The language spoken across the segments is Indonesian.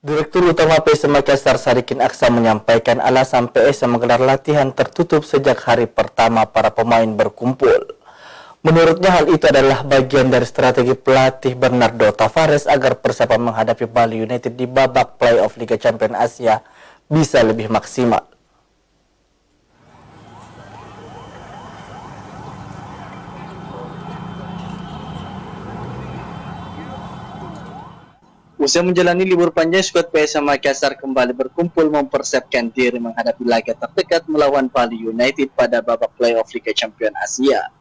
Direktur Utama PSM Makassar Sadikin Aksa menyampaikan alasan PSM menggelar latihan tertutup sejak hari pertama para pemain berkumpul. Menurutnya hal itu adalah bagian dari strategi pelatih Bernardo Tavares agar persiapan menghadapi Bali United di babak playoff Liga Champions Asia bisa lebih maksimal. Usai menjalani libur panjang, skuad PSM Makassar kembali berkumpul mempersiapkan diri menghadapi laga terdekat melawan Bali United pada babak playoff Liga Champions Asia.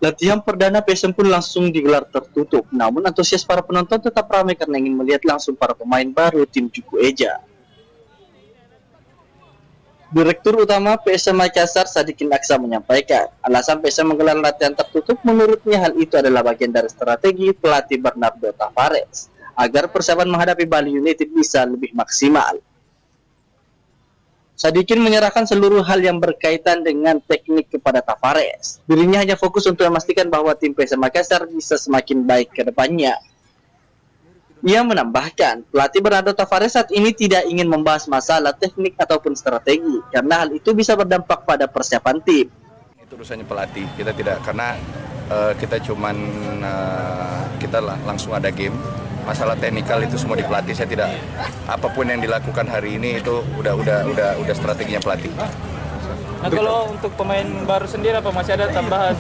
Latihan perdana PSM pun langsung digelar tertutup, namun antusias para penonton tetap ramai karena ingin melihat langsung para pemain baru tim Juku Eja. Direktur Utama PSM Makassar Sadikin Aksa menyampaikan, alasan PSM menggelar latihan tertutup menurutnya hal itu adalah bagian dari strategi pelatih Bernardo Tavares agar persiapan menghadapi Bali United bisa lebih maksimal. Sadikin menyerahkan seluruh hal yang berkaitan dengan teknik kepada Tavares. Dirinya hanya fokus untuk memastikan bahwa tim PSM Makassar bisa semakin baik ke depannya. Ia menambahkan, pelatih Bernardo Tavares saat ini tidak ingin membahas masalah teknik ataupun strategi, karena hal itu bisa berdampak pada persiapan tim. Itu urusannya pelatih, kita tidak, karena kita cuman kita langsung ada game. Masalah teknikal itu semua di pelatih, saya tidak, apapun yang dilakukan hari ini itu udah strateginya pelatih. Nah, kalau untuk pemain baru sendiri apa masih ada tambahan?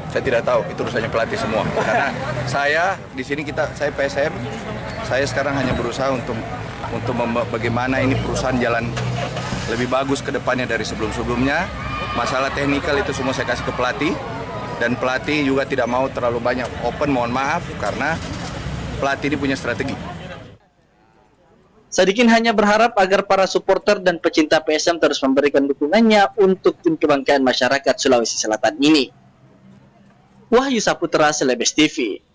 Saya tidak tahu, itu urusannya pelatih semua. Karena saya di sini saya PSM, saya sekarang hanya berusaha untuk bagaimana ini perusahaan jalan lebih bagus ke depannya dari sebelum-sebelumnya. Masalah teknikal itu semua saya kasih ke pelatih, dan pelatih juga tidak mau terlalu banyak open, mohon maaf, karena pelatih ini punya strategi. Sadikin hanya berharap agar para supporter dan pecinta PSM terus memberikan dukungannya untuk tim kebanggaan masyarakat Sulawesi Selatan ini. Wahyu Saputra, Celebes TV.